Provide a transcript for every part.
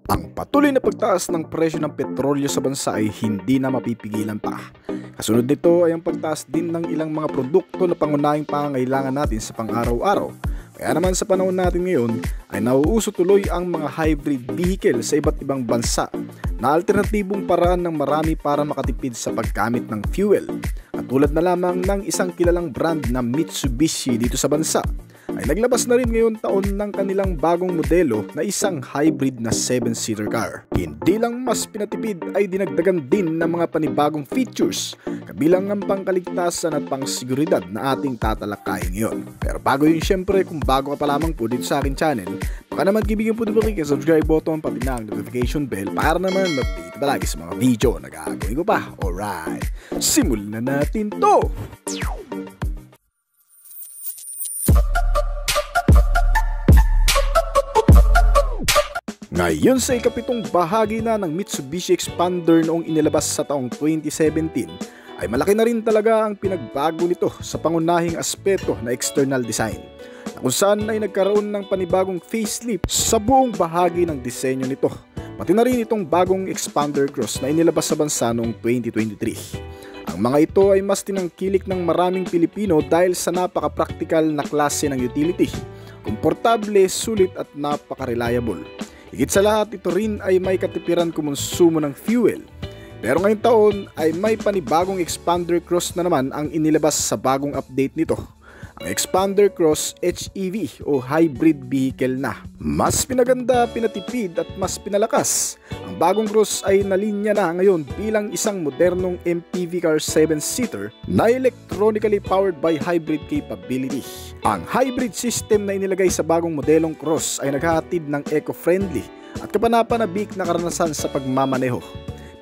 Ang patuloy na pagtaas ng presyo ng petrolyo sa bansa ay hindi na mapipigilan pa. Kasunod nito ay ang pagtaas din ng ilang mga produkto na pangunahing pangangailangan natin sa pang-araw-araw. Kaya naman sa panahon natin ngayon ay nauuso tuloy ang mga hybrid vehicle sa iba't ibang bansa na alternatibong paraan ng marami para makatipid sa paggamit ng fuel. Katulad na lamang ng isang kilalang brand na Mitsubishi dito sa bansa ay naglabas na rin ngayon taon ng kanilang bagong modelo na isang hybrid na 7-seater car. Hindi lang mas pinatipid ay dinagdagan din ng mga panibagong features kabilang ang pangkaligtasan at pangseguridad na ating tatalakayin ngayon. Pero bago yun, syempre kung bago ka pa lamang po dito sa aking channel, baka naman kibigyan po dito ang subscribe button pati na ang notification bell para naman mag-update palagi sa mga video na gagawin ko pa. Alright, simulan na natin to! Ngayon sa ikapitong bahagi na ng Mitsubishi Xpander noong inilabas sa taong 2017 ay malaki na rin talaga ang pinagbago nito sa pangunahing aspeto na external design na kung saan ay nagkaroon ng panibagong facelift sa buong bahagi ng disenyo nito, pati na rin itong bagong Xpander Cross na inilabas sa bansa noong 2023. Ang mga ito ay mas tinangkilik ng maraming Pilipino dahil sa napaka-practical na klase ng utility, komportable, sulit at napaka-reliable. Higit sa lahat, ito rin ay may katipiran kumonsumo ng fuel. Pero ngayong taon ay may panibagong Xpander Cross na naman ang inilabas sa bagong update nito. Ang Xpander Cross HEV o hybrid vehicle na. Mas pinaganda, pinatipid at mas pinalakas. Ang bagong Cross ay nalinya na ngayon bilang isang modernong MPV car 7-seater na electronically powered by hybrid capability. Ang hybrid system na inilagay sa bagong modelong Cross ay naghahatid ng eco-friendly at kapanapanabik na karanasan sa pagmamaneho.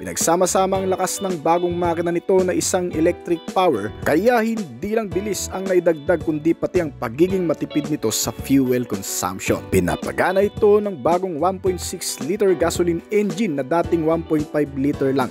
Pinagsama-sama ang lakas ng bagong makina nito na isang electric power, kaya hindi lang bilis ang naidagdag kundi pati ang pagiging matipid nito sa fuel consumption. Pinapagana ito ng bagong 1.6-liter gasoline engine na dating 1.5 liter lang.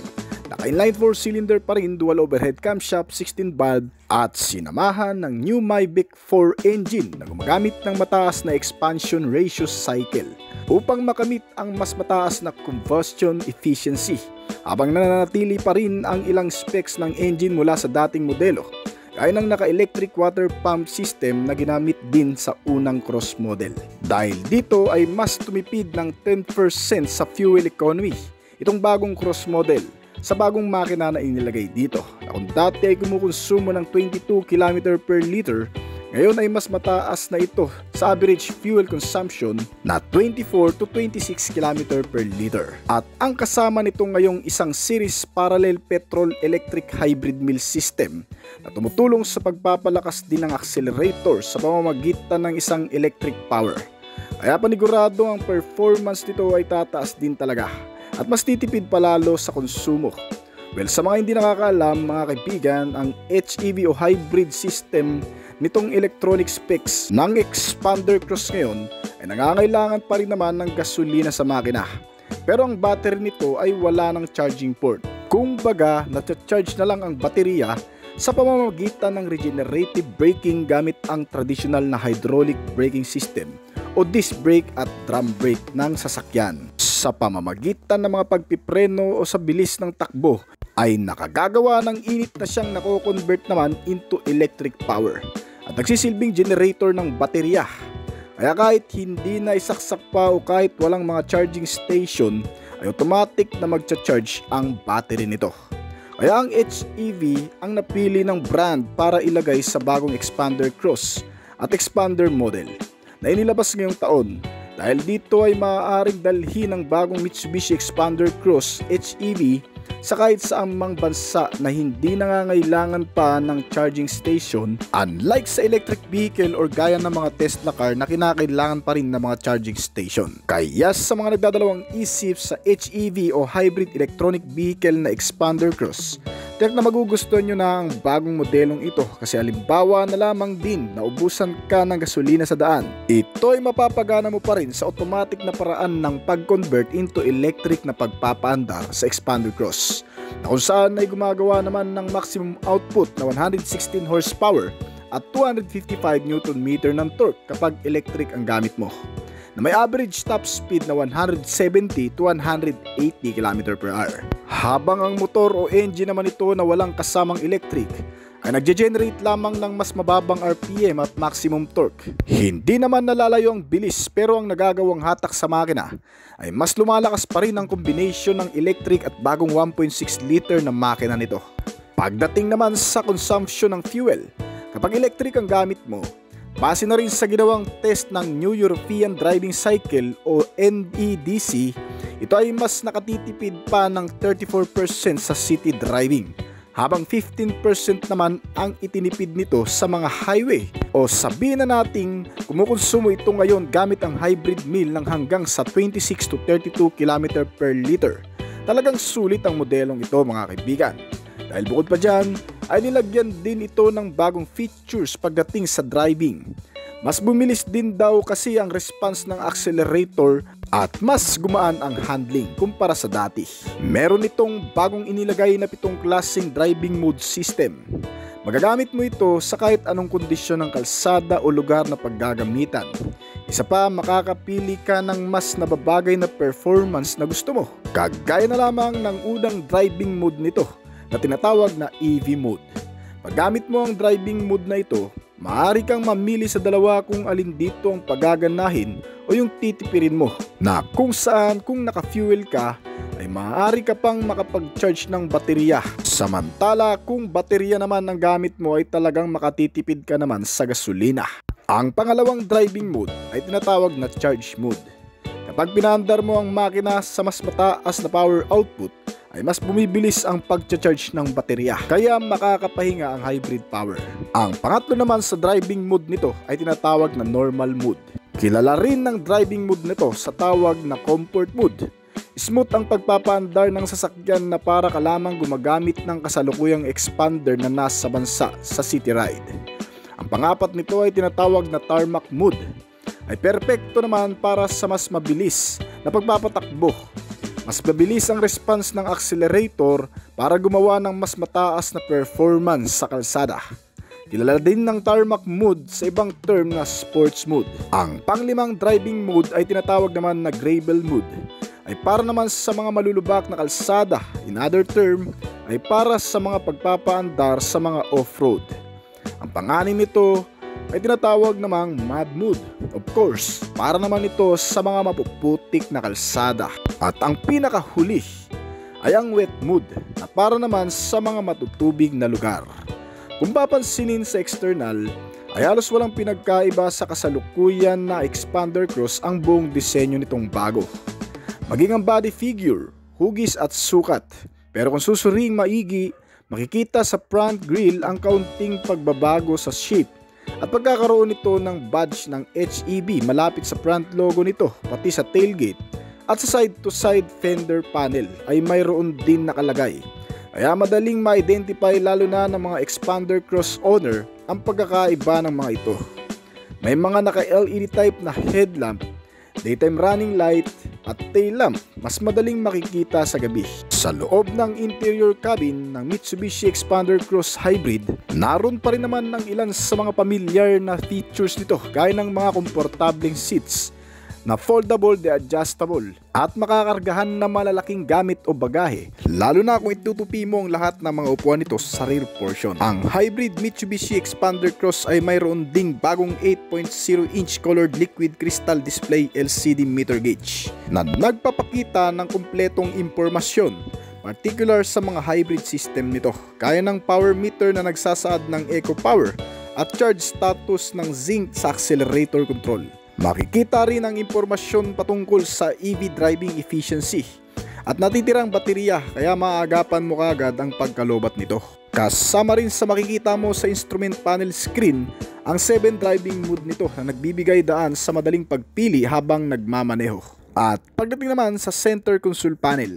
Naka-inline 4-cylinder pa rin, dual overhead camshaft, 16 valve at sinamahan ng new Mavic 4 engine na gumagamit ng mataas na expansion ratio cycle upang makamit ang mas mataas na combustion efficiency, habang nananatili pa rin ang ilang specs ng engine mula sa dating modelo, gaya ng naka-electric water pump system na ginamit din sa unang Cross model. Dahil dito ay mas tumipid ng 10% sa fuel economy itong bagong Cross model sa bagong makina na inilagay dito, na kung dati ay kumukonsumo ng 22 km per liter, ngayon ay mas mataas na ito sa average fuel consumption na 24 to 26 km per liter. At ang kasama nito ngayong isang series parallel petrol-electric hybrid mill system na tumutulong sa pagpapalakas din ng accelerator sa pamamagitan ng isang electric power. Kaya panigurado ang performance nito ay tataas din talaga at mas titipid palalo sa konsumo. Well, sa mga hindi nakakaalam mga kaibigan, ang HEV o hybrid system nitong electronic specs ng Xpander Cross ngayon ay nangangailangan pa rin naman ng gasolina sa makina. Pero ang battery nito ay wala ng charging port. Kumbaga, na-charge na lang ang baterya sa pamamagitan ng regenerative braking gamit ang traditional na hydraulic braking system o disc brake at drum brake ng sasakyan. Sa pamamagitan ng mga pagpipreno o sa bilis ng takbo ay nakagagawa ng init na siyang nako-convert naman into electric power at nagsisilbing generator ng baterya. Kaya kahit hindi na isaksak pa o kahit walang mga charging station ay automatic na magcha-charge ang battery nito. Kaya ang HEV ang napili ng brand para ilagay sa bagong Xpander Cross at Xpander model na inilabas ngayong taon. Dahil dito ay maaaring dalhin ng bagong Mitsubishi Xpander Cross HEV sa kahit saang mang bansa na hindi nangangailangan pa ng charging station, unlike sa electric vehicle or gaya ng mga Tesla car na kinakailangan pa rin ng mga charging station. Kaya sa mga nagdadalawang isip sa HEV o hybrid electronic vehicle na Xpander Cross, tiyak na magugustuhan nyo na ang bagong modelong ito kasi halimbawa na lamang din na ubusan ka ng gasolina sa daan. Ito ay mapapagana mo pa rin sa automatic na paraan ng pag-convert into electric na pagpapaandar sa Xpander Cross, na kung saan ay gumagawa naman ng maximum output na 116 horsepower at 255 Nm ng torque kapag electric ang gamit mo. na may average top speed na 170 to 180 km/h. Habang ang motor o engine naman ito na walang kasamang electric ay nagge-generate lamang ng mas mababang RPM at maximum torque. Hindi naman nalalayo ang bilis, pero ang nagagawang hatak sa makina ay mas lumalakas pa rin ang combination ng electric at bagong 1.6 liter na makina nito. Pagdating naman sa consumption ng fuel, kapag electric ang gamit mo, base na rin sa ginawang test ng New European Driving Cycle o NEDC, ito ay mas nakatitipid pa ng 34% sa city driving, habang 15% naman ang itinipid nito sa mga highway. O sabihin na nating kumukonsumo ito ngayon gamit ang hybrid mill ng hanggang sa 26 to 32 km per liter. Talagang sulit ang modelong ito mga kaibigan. Dahil bukod pa dyan, ay nilagyan din ito ng bagong features pagdating sa driving. Mas bumilis din daw kasi ang response ng accelerator at mas gumaan ang handling kumpara sa dati. Meron itong bagong inilagay na 7 klaseng driving mode system. Magagamit mo ito sa kahit anong kondisyon ng kalsada o lugar na paggagamitan. Isa pa, makakapili ka ng mas nababagay na performance na gusto mo. Kagaya na lamang ng unang driving mode nito na tinatawag na EV mode. Pag gamit mo ang driving mode na ito, maaari kang mamili sa dalawa kung alin dito ang pagaganahin o yung titipirin mo, na kung saan kung naka-fuel ka ay maaari ka pang makapag-charge ng baterya. Samantala kung baterya naman ang gamit mo ay talagang makatitipid ka naman sa gasolina. Ang pangalawang driving mode ay tinatawag na charge mode. Kapag pinaandar mo ang makina sa mas mataas na power output, ay mas bumibilis ang pagcha-charge ng baterya, kaya makakapahinga ang hybrid power. Ang pangatlo naman sa driving mode nito ay tinatawag na normal mode. Kilala rin ng driving mode nito sa tawag na comfort mode. Smooth ang pagpapaandar ng sasakyan na para ka lamang gumagamit ng kasalukuyang expander na nasa bansa sa city ride. Ang pangapat nito ay tinatawag na tarmac mode. Ay perpekto naman para sa mas mabilis na pagpapatakbo. Mas mabilis ang response ng accelerator para gumawa ng mas mataas na performance sa kalsada. Kilala din ng tarmac mode sa ibang term na sports mode. Ang panglimang driving mode ay tinatawag naman na gravel mode. Ay para naman sa mga malulubak na kalsada. In other term, ay para sa mga pagpapaandar sa mga off-road. Ang panganim nito ay tinatawag namang mud mode. Of course, para naman ito sa mga mapuputik na kalsada. At ang pinakahuli ay ang wet mode na para naman sa mga matutubig na lugar. Kung papansinin sa external, ay halos walang pinagkaiba sa kasalukuyan na expander cross ang buong disenyo nitong bago. Maging ang body figure, hugis at sukat. Pero kung susuriing maigi, makikita sa front grille ang kaunting pagbabago sa shape at pagkakaroon nito ng badge ng HEB malapit sa front logo nito, pati sa tailgate at sa side-to-side fender panel ay mayroon din nakalagay. Kaya madaling ma-identify lalo na ng mga expander cross owner ang pagkakaiba ng mga ito. May mga naka-LED type na headlamp, daytime running light at tail lamp, mas madaling makikita sa gabi. Sa loob ng interior cabin ng Mitsubishi Expander Cross Hybrid, naroon pa rin naman ng ilan sa mga pamilyar na features nito, gaya ng mga komportableng seats na foldable de adjustable at makakargahan na malalaking gamit o bagahe, lalo na kung itutupi mo ang lahat ng mga upuan nito sa rear portion. Ang hybrid Mitsubishi Expander Cross ay mayroon ding bagong 8.0-inch colored liquid crystal display LCD meter gauge na nagpapakita ng kumpletong impormasyon, particular sa mga hybrid system nito, kaya ng power meter na nagsasaad ng eco power at charge status ng zinc sa accelerator control. Makikita rin ang impormasyon patungkol sa EV driving efficiency at natitirang baterya, kaya maaagapan mo kagad ang pagkalobat nito. Kasama rin sa makikita mo sa instrument panel screen ang 7 driving mode nito na nagbibigay daan sa madaling pagpili habang nagmamaneho. At pagdating naman sa center console panel,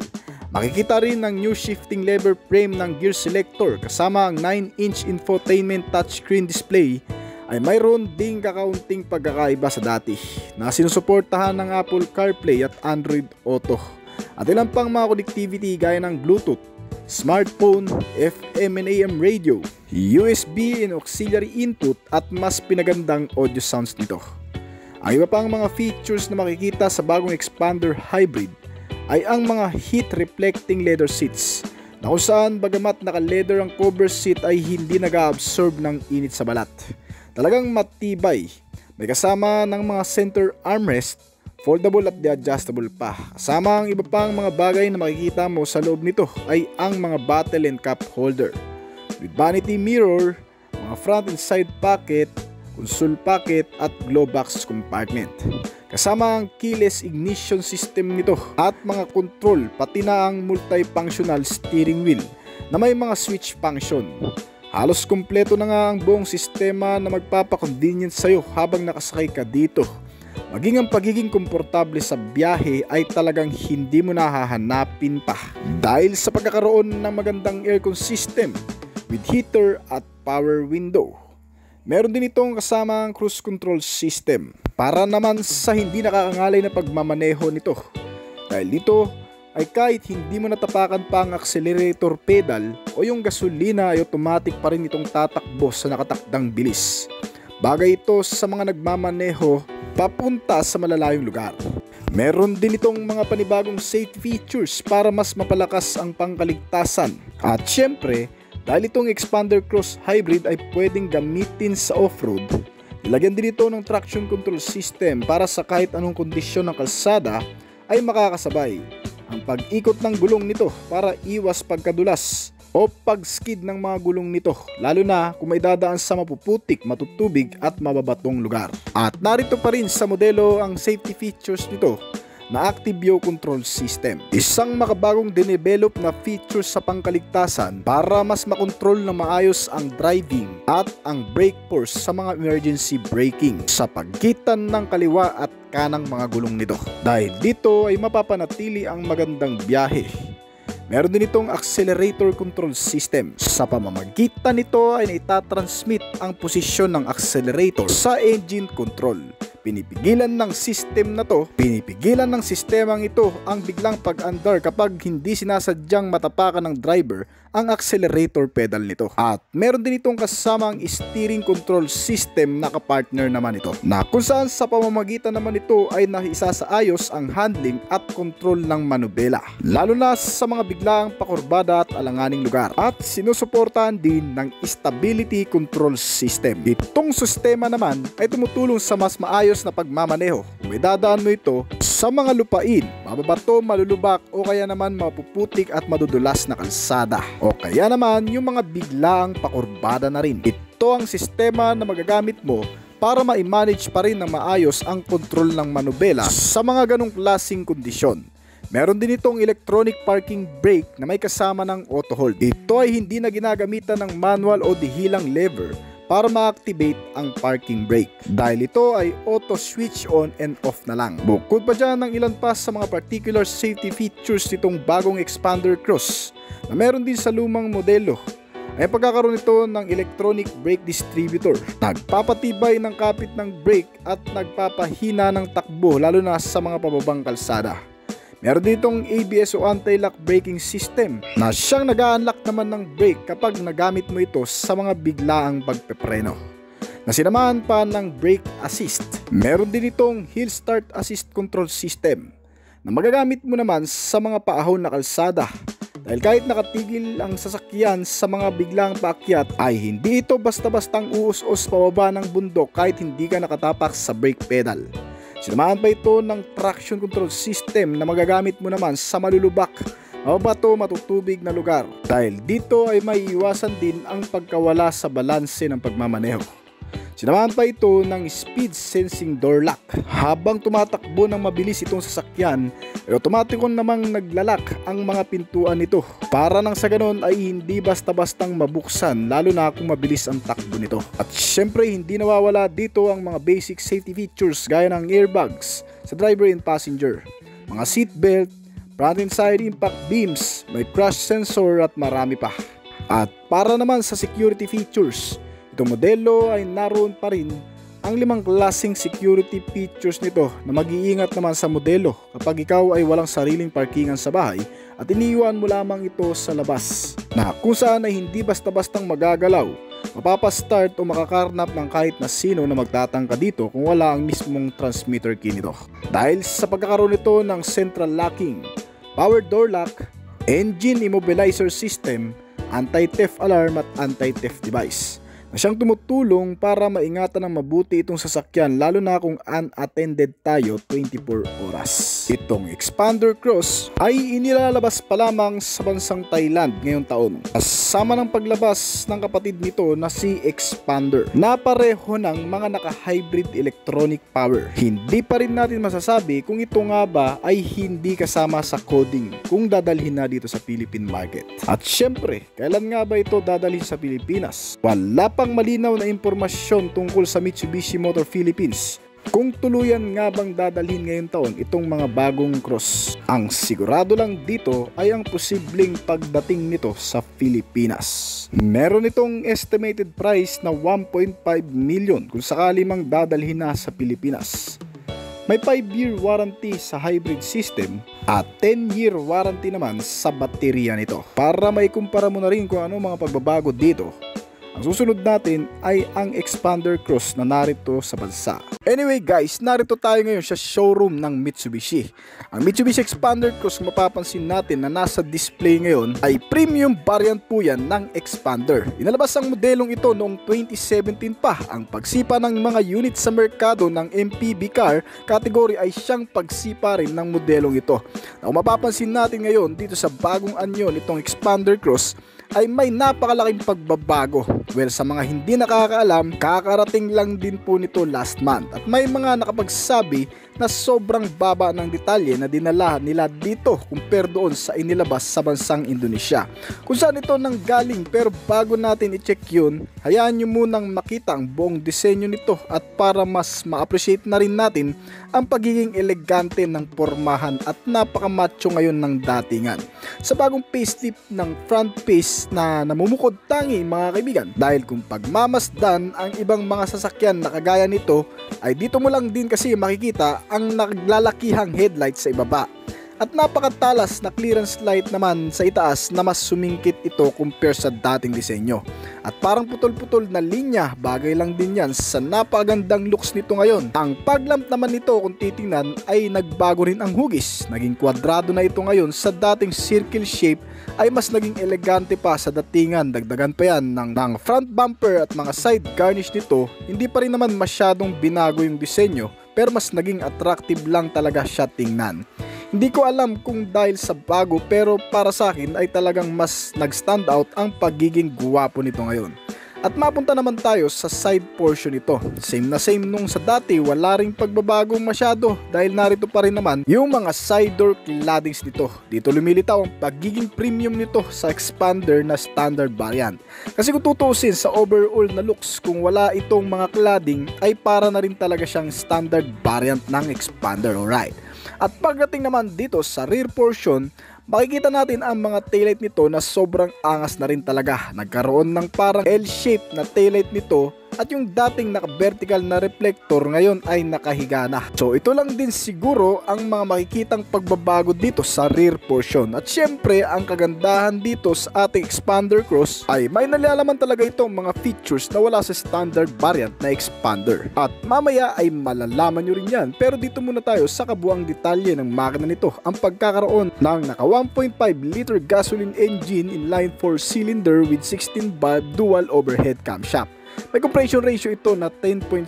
makikita rin ang new shifting lever frame ng gear selector kasama ang 9-inch infotainment touchscreen display ay mayroon ding kakaunting pagkakaiba sa dati na sinusuportahan ng Apple CarPlay at Android Auto at ilang pang mga connectivity gaya ng Bluetooth, smartphone, FM and AM radio, USB and auxiliary input at mas pinagandang audio sounds nito. Ang iba pang mga features na makikita sa bagong Xpander Hybrid ay ang mga heat reflecting leather seats na kung saan bagamat naka-leather ang cover seat ay hindi nag-absorb ng init sa balat. Talagang matibay. May kasama ng mga center armrest, foldable at adjustable pa. Kasama ang iba pang mga bagay na makikita mo sa loob nito ay ang mga bottle and cup holder with vanity mirror, mga front and side pocket, console pocket at glove box compartment. Kasama ang keyless ignition system nito at mga control pati na ang multifunctional steering wheel na may mga switch function. Halos kumpleto na nga ang buong sistema na magpapakonvenience sa'yo habang nakasakay ka dito. Maging ang pagiging komportable sa biyahe ay talagang hindi mo nahahanapin pa dahil sa pagkakaroon ng magandang aircon system with heater at power window. Meron din itong kasamang cruise control system para naman sa hindi nakakangalay na pagmamaneho nito. Dahil dito ay kahit hindi mo natapakan pa ang accelerator pedal o yung gasolina ay automatic pa rin itong tatakbo sa nakatakdang bilis. Bagay ito sa mga nagmamaneho papunta sa malalayong lugar. Meron din itong mga panibagong safety features para mas mapalakas ang pangkaligtasan. At syempre, dahil itong Xpander Cross Hybrid ay pwedeng gamitin sa off-road, nilagyan din ito ng traction control system para sa kahit anong kondisyon ng kalsada ay makakasabay ang pag-ikot ng gulong nito para iwas pagkadulas o pag-skid ng mga gulong nito, lalo na kung may dadaan sa mapuputik, matutubig at mababatong lugar. At narito pa rin sa modelo ang safety features nito na Active Yaw Control System. Isang makabagong dinevelop na feature sa pangkaligtasan para mas makontrol na maayos ang driving at ang brake force sa mga emergency braking sa pagitan ng kaliwa at kanang mga gulong nito. Dahil dito ay mapapanatili ang magandang biyahe. Meron din itong accelerator control system. Sa pamamagitan nito ay naitatransmit ang posisyon ng accelerator sa engine control. Pinipigilan ng sistemang ito ang biglang pag-andar kapag hindi sinasadyang matapakan ng driver ang accelerator pedal nito. At meron din itong kasamang steering control system na kapartner naman ito, na kung saan sa pamamagitan naman ito ay naisasaayos ang handling at control ng manubela, lalo na sa mga biglaang pakurbada at alanganing lugar. At sinusuportahan din ng stability control system. Itong sistema naman ay tumutulong sa mas maayos na pagmamaneho kung idadaan mo ito sa mga lupain, mababato, malulubak o kaya naman mapuputik at madudulas na kalsada, o kaya naman yung mga biglaang pakurbada na rin. Ito ang sistema na magagamit mo para ma-manage pa rin ng maayos ang kontrol ng manubela sa mga ganong klaseng kondisyon. Meron din itong electronic parking brake na may kasama ng auto hold. Ito ay hindi na ginagamitan ng manual o dihilang lever para ma-activate ang parking brake, dahil ito ay auto switch on and off na lang. Bukod pa dyan ng ilan pa sa mga particular safety features nitong bagong Xpander Cross na meron din sa lumang modelo ay pagkakaroon nito ng electronic brake distributor. Nagpapatibay ng kapit ng brake at nagpapahina ng takbo lalo na sa mga pababang kalsada. Meron ditong ABS o anti-lock braking system na siyang nag-a-unlock naman ng brake kapag nagamit mo ito sa mga biglaang pagpepreno, na sinamahan pa ng brake assist. Meron din itong hill start assist control system na magagamit mo naman sa mga paahon na kalsada, dahil kahit nakatigil ang sasakyan sa mga biglang paakyat ay hindi ito basta-bastang uus-us pababa ng bundok kahit hindi ka nakatapak sa brake pedal. Sinamahan pa ito ng traction control system na magagamit mo naman sa malulubak, mababato, matutubig na lugar, dahil dito ay maiiwasan din ang pagkawala sa balanse ng pagmamaneho. Sinamahan pa ito ng speed sensing door lock. Habang tumatakbo ng mabilis itong sasakyan, ay otomatikon namang naglalak ang mga pintuan nito para nang sa ganon ay hindi basta-bastang mabuksan, lalo na kung mabilis ang takbo nito. At syempre hindi nawawala dito ang mga basic safety features gaya ng airbags sa driver and passenger, mga seatbelt, front and side impact beams, may crash sensor at marami pa. At para naman sa security features, itong modelo ay naroon pa rin ang 5 klaseng security features nito na mag-iingat naman sa modelo kapag ikaw ay walang sariling parkingan sa bahay at iniiwan mo lamang ito sa labas, na kung saan ay hindi basta-bastang magagalaw mapapastart o makakarnap ng kahit na sino na magtatangka dito kung wala ang mismong transmitter key nito. Dahil sa pagkakaroon nito ng central locking, power door lock, engine immobilizer system, anti-theft alarm at anti-theft device na siyang tumutulong para maingatan ng mabuti itong sasakyan lalo na kung unattended tayo 24 oras. Itong Xpander Cross ay inilalabas pa lamang sa bansang Thailand ngayong taon kasama ng paglabas ng kapatid nito na si Xpander na pareho ng mga naka-hybrid electronic power. Hindi pa rin natin masasabi kung ito nga ba ay hindi kasama sa coding kung dadalhin na dito sa Philippine market. At syempre, kailan nga ba ito dadalhin sa Pilipinas? Wala pang malinaw na impormasyon tungkol sa Mitsubishi Motor Philippines kung tuluyan nga bang dadalhin ngayong taon itong mga bagong Cross. Ang sigurado lang dito ay ang posibleng pagdating nito sa Pilipinas. Meron itong estimated price na 1.5 million kung sakali mang dadalhin na sa Pilipinas. May 5-year warranty sa hybrid system at 10-year warranty naman sa baterya nito. Para maikumpara mo na rin kung ano mga pagbabago dito, ang susunod natin ay ang Xpander Cross na narito sa bansa. Anyway guys, narito tayo ngayon sa showroom ng Mitsubishi. Ang Mitsubishi Xpander Cross, kung mapapansin natin na nasa display ngayon, ay premium variant po yan ng Xpander. Inalabas ang modelong ito noong 2017 pa. Ang pagsipa ng mga unit sa merkado ng MPV car category ay siyang pagsipa rin ng modelong ito. Na kung mapapansin natin ngayon dito sa bagong anyo nitong Xpander Cross, ay may napakalaking pagbabago. Well, sa mga hindi nakakaalam, kakarating lang din po nito last month at may mga nakapagsabi na sobrang baba ng detalye na dinala nila dito compare doon sa inilabas sa bansang Indonesia. Kung saan ito nanggaling, pero bago natin i-check yun, hayaan nyo munang makita ang buong disenyo nito at para mas ma-appreciate na rin natin ang pagiging elegante ng pormahan at napaka-macho ngayon ng datingan. Sa bagong facelift ng front face na namumukod tangi mga kaibigan, dahil kung pagmamasdan ang ibang mga sasakyan na kagaya nito ay dito mo lang din kasi makikita ang naglalakihang headlight sa ibaba at napakatalas na clearance light naman sa itaas na mas sumingkit ito compare sa dating disenyo. At parang putol-putol na linya, bagay lang din yan sa napakagandang looks nito ngayon. Ang paglamp naman nito kung titingnan ay nagbago rin ang hugis. Naging kwadrado na ito ngayon sa dating circle shape ay mas naging elegante pa sa datingan. Dagdagan pa yan ng front bumper at mga side garnish nito. Hindi pa rin naman masyadong binago yung disenyo pero mas naging attractive lang talaga siya tingnan. Hindi ko alam kung dahil sa bago pero para sa akin ay talagang mas nag-stand out ang pagiging guwapo nito ngayon. At mapunta naman tayo sa side portion nito. Same na same nung sa dati, wala ring pagbabago masyado dahil narito pa rin naman yung mga side door claddings nito. Dito lumilitaw ang pagiging premium nito sa Xpander na standard variant. Kasi kung tutuusin sa overall na looks, kung wala itong mga cladding ay para na rin talaga siyang standard variant ng Xpander, alright. At pagdating naman dito sa rear portion, makikita natin ang mga taillight nito na sobrang angas na rin talaga. Nagkaroon ng parang L-shape na taillight nito at yung dating naka-vertical na reflector ngayon ay nakahiga na. So ito lang din siguro ang mga makikitang pagbabago dito sa rear portion. At syempre ang kagandahan dito sa ating Xpander Cross ay may nalalaman talaga itong mga features na wala sa standard variant na Xpander. At mamaya ay malalaman nyo rin yan. Pero dito muna tayo sa kabuang detalye ng makina nito. Ang pagkakaroon ng naka 1.5 liter gasoline engine inline 4 cylinder with 16 valve dual overhead camshaft. May compression ratio ito na 10.0:1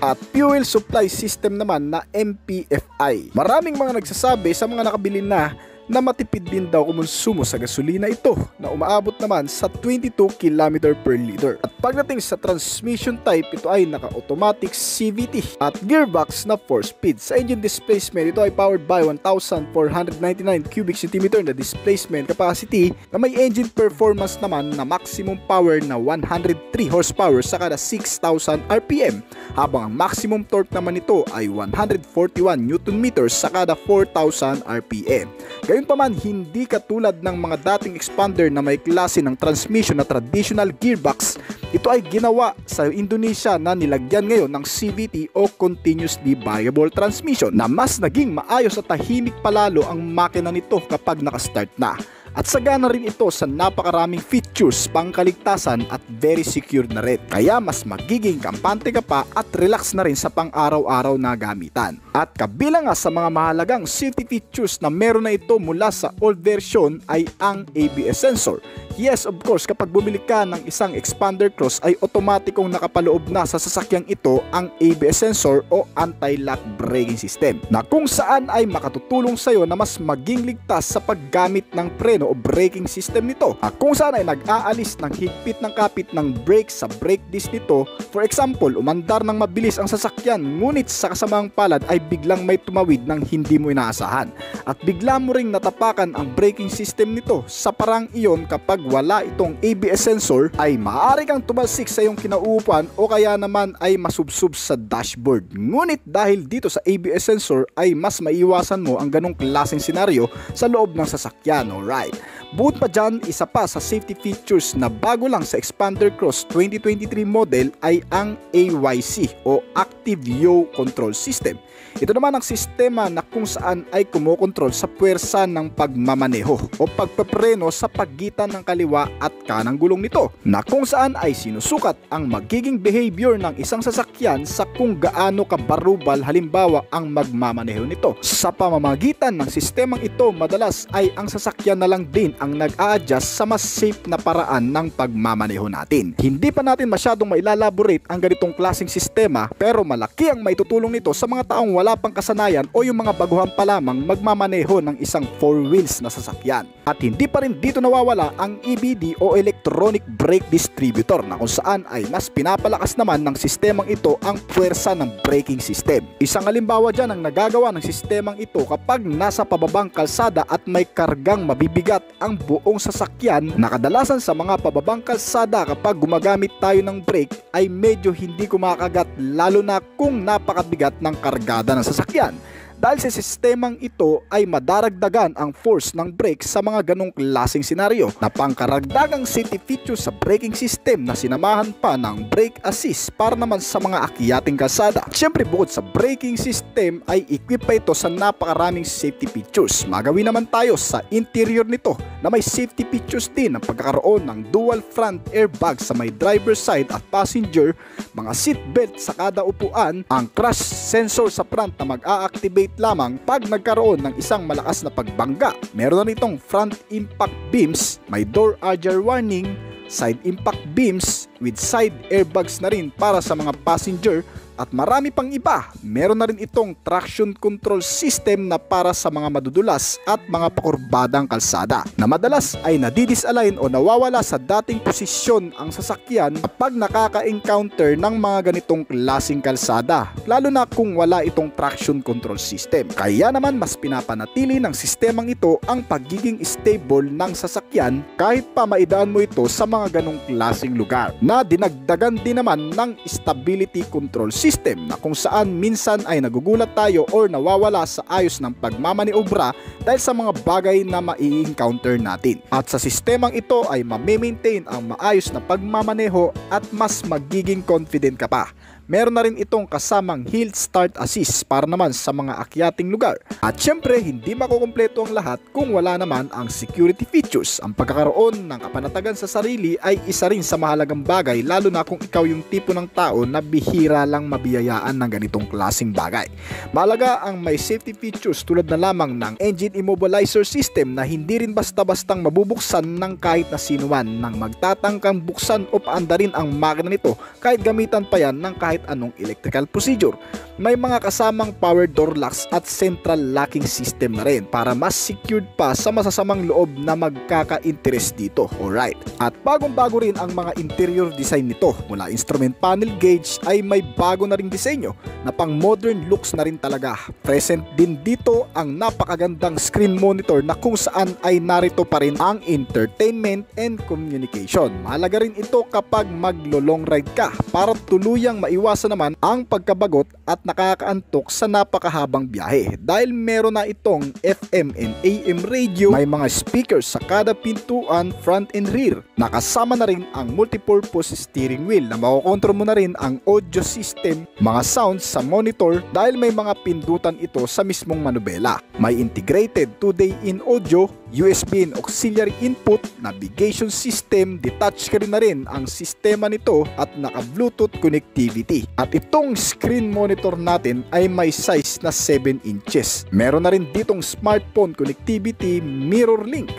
at fuel supply system naman na MPFI. Maraming mga nagsasabi sa mga nakabili na matipid din daw kumonsumo sa gasolina ito na umaabot naman sa 22 km per liter. At pagdating sa transmission type, ito ay naka-automatic CVT at gearbox na 4 speed. Sa engine displacement, ito ay powered by 1,499 cubic centimeter na displacement capacity na may engine performance naman na maximum power na 103 horsepower sa kada 6,000 RPM, habang ang maximum torque naman nito ay 141 Nm sa kada 4,000 RPM. Gayunpaman, hindi katulad ng mga dating Xpander na may klase ng transmission na traditional gearbox, ito ay ginawa sa Indonesia na nilagyan ngayon ng CVT o continuously variable transmission na mas naging maayos at tahimik palalo ang makina nito kapag nakastart na. At sagana rin ito sa napakaraming features, pangkaligtasan at very secure na rin. Kaya mas magiging kampante ka pa at relax na rin sa pang-araw-araw na gamitan. At kabilang nga sa mga mahalagang safety features na meron na ito mula sa old version ay ang ABS sensor. Yes, of course, kapag bumili ka ng isang expander cross ay otomatikong nakapaloob na sa sasakyang ito ang ABS sensor o anti-lock braking system, na kung saan ay makatutulong sa iyo na mas maging ligtas sa paggamit ng preno o braking system nito. At kung saan ay nag-aalis ng higpit ng kapit ng brake sa brake disc nito. For example, umandar ng mabilis ang sasakyan ngunit sa kasamang palad ay biglang may tumawid ng hindi mo inaasahan at bigla mo ring natapakan ang braking system nito. Sa parang iyon, kapag wala itong ABS sensor ay maaari kang tumalsik sa iyong kinauupuan o kaya naman ay masubsub sa dashboard. Ngunit dahil dito sa ABS sensor ay mas maiwasan mo ang ganong klaseng senaryo sa loob ng sasakyan. Alright. Bukod pa dyan, isa pa sa safety features na bago lang sa Expander Cross 2023 model ay ang AYC o Active Yaw Control System. Ito naman ang sistema na kung saan ay kumokontrol sa puwersa ng pagmamaneho o pagpapreno sa pagitan ng kaliwa at kanang gulong nito, na kung saan ay sinusukat ang magiging behavior ng isang sasakyan sa kung gaano kabarubal halimbawa ang magmamaneho nito. Sa pamamagitan ng sistemang ito, madalas ay ang sasakyan na lang din ang nag-a-adjust sa mas safe na paraan ng pagmamaneho natin. Hindi pa natin masyadong mailalaborate ang ganitong klaseng sistema, pero malaki ang maitutulong nito sa mga taong wala pang kasanayan o yung mga baguhan pa lamang magmamaneho ng isang 4 wheels na sasakyan. At hindi pa rin dito nawawala ang EBD o Electronic Brake Distributor, na kung saan ay mas pinapalakas naman ng sistemang ito ang puwersa ng braking system. Isang halimbawa dyan ang nagagawa ng sistemang ito kapag nasa pababang kalsada at may kargang mabibigat ang buong sasakyan, na kadalasan sa mga pababang kalsada kapag gumagamit tayo ng brake ay medyo hindi kumakagat, lalo na kung napakabigat ng kargada ng sasakyan. Dahil sa sistemang ito ay madaragdagan ang force ng brake sa mga ganong klaseng senaryo, na pangkaragdagang safety feature sa braking system na sinamahan pa ng brake assist para naman sa mga akyating kalsada. Siyempre, bukod sa braking system ay equip pa ito sa napakaraming safety features. Magawin naman tayo sa interior nito na may safety features din ng pagkakaroon ng dual front airbag sa may driver side at passenger, mga seat belt sa kada upuan, ang crash sensor sa front na mag-a-activate lamang pag nagkaroon ng isang malakas na pagbangga. Meron na nitong front impact beams, may door ajar warning, side impact beams with side airbags na rin para sa mga passenger, at marami pang iba. Meron na rin itong traction control system na para sa mga madudulas at mga pakurbadang kalsada, na madalas ay nadidisalign o nawawala sa dating posisyon ang sasakyan kapag nakaka-encounter ng mga ganitong klaseng kalsada, lalo na kung wala itong traction control system. Kaya naman mas pinapanatili ng sistemang ito ang pagiging stable ng sasakyan kahit pa maidaan mo ito sa mga ganong klaseng lugar, na dinagdagan din naman ng stability control system, na kung saan minsan ay nagugulat tayo or nawawala sa ayos ng pagmamaniobra dahil sa mga bagay na mai-encounter natin. At sa sistemang ito ay ma-maintain ang maayos na pagmamaneho at mas magiging confident ka pa. Meron na rin itong kasamang hill start assist para naman sa mga akyating lugar. At syempre, hindi makukumpleto ang lahat kung wala naman ang security features. Ang pagkakaroon ng kapanatagan sa sarili ay isa rin sa mahalagang bagay, lalo na kung ikaw yung tipo ng tao na bihira lang mabiyayaan ng ganitong klaseng bagay. Mahalaga ang may safety features tulad na lamang ng engine immobilizer system na hindi rin basta-bastang mabubuksan ng kahit na sinuman, nang magtatangkang buksan o paandarin ang makina nito kahit gamitan pa yan ng kahit anong electrical procedure. May mga kasamang power door locks at central locking system na rin para mas secured pa sa masasamang loob na magkaka-interest dito. Alright. At bagong-bago rin ang mga interior design nito. Mula instrument panel gauge ay may bago na ring disenyo na pang modern looks na rin talaga. Present din dito ang napakagandang screen monitor na kung saan ay narito pa rin ang entertainment and communication. Mahalaga rin ito kapag maglo-long ride ka para tuluyang maiwasan naman ang pagkabagot at nakakaantok sa napakahabang biyahe, dahil meron na itong FM and AM radio, may mga speakers sa kada pintuan front and rear. Nakasama na rin ang multipurpose steering wheel na makokontrol mo na rin ang audio system, mga sounds sa monitor dahil may mga pindutan ito sa mismong manubela. May integrated 2-day in audio, USB and auxiliary input, navigation system, detach ka rin na rin ang sistema nito at naka-Bluetooth connectivity. At itong screen monitor natin ay may size na 7 inches. Meron na rin ditong smartphone connectivity, mirror link.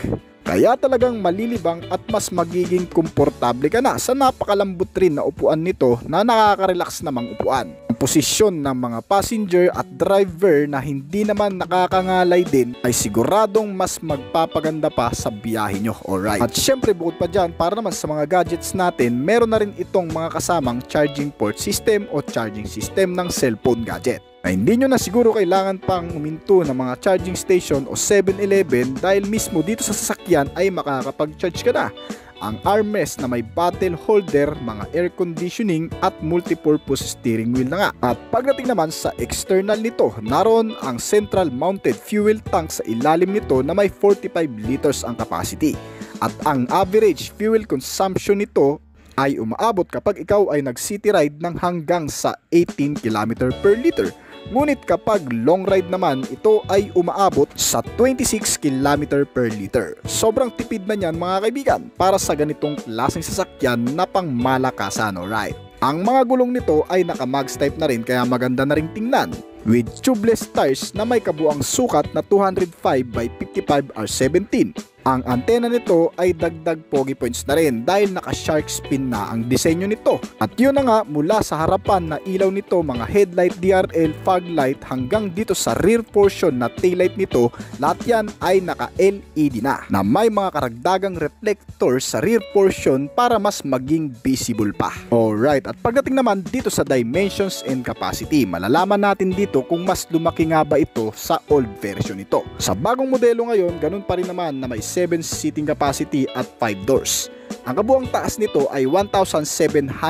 Kaya talagang malilibang at mas magiging komportable ka na sa napakalambot rin na upuan nito na nakaka-relax namang upuan. Ang posisyon ng mga passenger at driver na hindi naman nakakangalay din ay siguradong mas magpapaganda pa sa biyahe nyo. Alright. At syempre bukod pa dyan, para naman sa mga gadgets natin, meron na rin itong mga kasamang charging port system o charging system ng cellphone gadget. Na hindi nyo na siguro kailangan pang uminto ng mga charging station o 7-Eleven dahil mismo dito sa sasakyan ay makakapag-charge ka na. Ang armrest na may bottle holder, mga air conditioning at multipurpose steering wheel na nga. At pagdating naman sa external nito, naroon ang central mounted fuel tank sa ilalim nito na may 45 liters ang capacity. At ang average fuel consumption nito ay umaabot kapag ikaw ay nag-city ride ng hanggang sa 18 km per liter. Ngunit kapag long ride naman, ito ay umaabot sa 26 km per liter. Sobrang tipid na niyan mga kaibigan para sa ganitong klaseng sasakyan na pang malakasan, alright. Ang mga gulong nito ay naka-mags type na rin kaya maganda na ring tingnan. With tubeless tires na may kabuang sukat na 205 by 55 R17. Ang antena nito ay dagdag pogi points na rin dahil naka-shark spin na ang disenyo nito. At yun na nga, mula sa harapan na ilaw nito, mga headlight, DRL, fog light hanggang dito sa rear portion na taillight nito, lahat yan ay naka-LED na may mga karagdagang reflector sa rear portion para mas maging visible pa. Alright, at pagdating naman dito sa dimensions and capacity, malalaman natin dito kung mas lumaki nga ba ito sa old version nito. Sa bagong modelo ngayon, ganun pa rin naman na may 7 seating capacity at 5 doors. Ang kabuang taas nito ay 1,750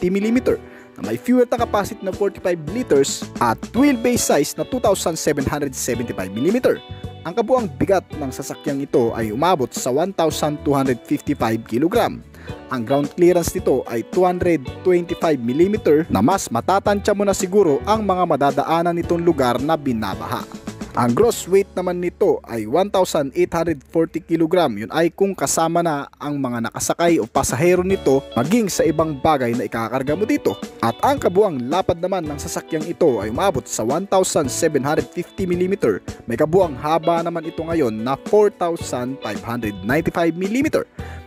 mm na may fuel tank capacity na 45 liters at wheelbase size na 2,775 mm. Ang kabuang bigat ng sasakyang ito ay umabot sa 1,255 kg. Ang ground clearance nito ay 225 mm na mas matatansya mo na siguro ang mga madadaanan nitong lugar na binabaha. Ang gross weight naman nito ay 1,840 kg. Yun ay kung kasama na ang mga nakasakay o pasahero nito maging sa ibang bagay na ikakarga mo dito. At ang kabuang lapad naman ng sasakyang ito ay umabot sa 1,750 mm. May kabuang haba naman ito ngayon na 4,595 mm.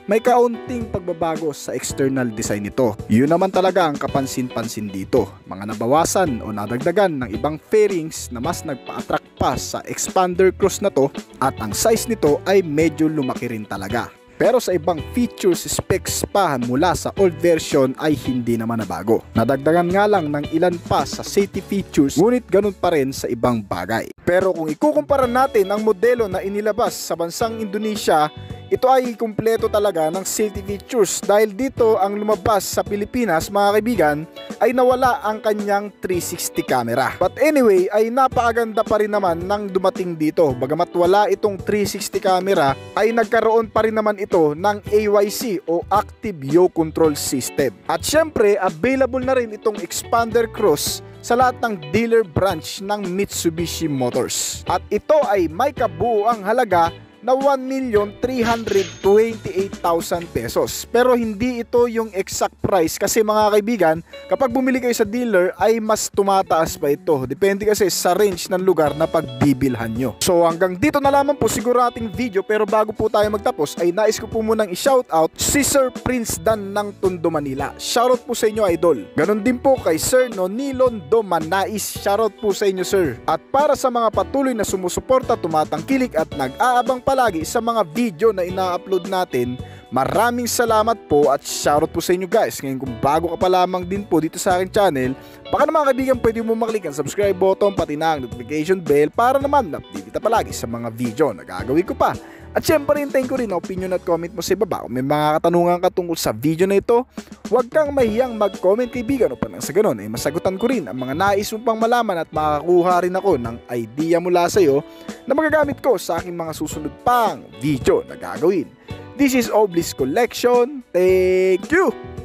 May kaunting pagbabago sa external design nito. Yun naman talaga ang kapansin-pansin dito. Mga nabawasan o nadagdagan ng ibang fairings na mas nagpa-attract pa sa expander cross na to at ang size nito ay medyo lumaki rin talaga. Pero sa ibang features specs pa mula sa old version ay hindi naman nabago. Nadagdagan nga lang ng ilan pa sa safety features ngunit ganun pa rin sa ibang bagay. Pero kung ikukumpara natin ang modelo na inilabas sa bansang Indonesia, ito ay kumpleto talaga ng safety features dahil dito ang lumabas sa Pilipinas mga kaibigan ay nawala ang kanyang 360 camera. But anyway ay napakaganda pa rin naman ng dumating dito. Bagamat wala itong 360 camera ay nagkaroon pa rin naman ito ng AYC o Active Yaw Control System. At syempre available na rin itong expander cross sa lahat ng dealer branch ng Mitsubishi Motors. At ito ay may kabuuang halaga na 1,328,000 pesos. Pero hindi ito yung exact price kasi mga kaibigan, kapag bumili kayo sa dealer ay mas tumataas pa ito. Depende kasi sa range ng lugar na pagbibilhan nyo. So hanggang dito na lamang po siguro ating video, pero bago po tayo magtapos ay nais ko po munang i-shoutout si Sir Prince Dan ng Tondo, Manila. Shoutout po sa inyo idol. Ganon din po kay Sir Nonilon Domanais. Shoutout po sa inyo sir. At para sa mga patuloy na sumusuporta, tumatangkilik at nag-aabang palagi sa mga video na ina-upload natin, maraming salamat po at shoutout po sa inyo guys. Ngayon kung bago ka pa lamang din po dito sa aking channel, baka naman kaibigan pwede mo maklik ang subscribe button pati na ang notification bell para naman update kita palagi sa mga video na gagawin ko pa. At syempre hintayin ko rin ang opinion at comment mo sa ibaba. Kung may mga katanungan ka tungkol sa video na ito, huwag kang mahiyang mag-comment kaibigan upang nang sa ganun ay masagutan ko rin ang mga nais mo pang malaman at makakuha rin ako ng idea mula sa iyo na magagamit ko sa aking mga susunod pang video na gagawin. This is Oblis Collection. Thank you!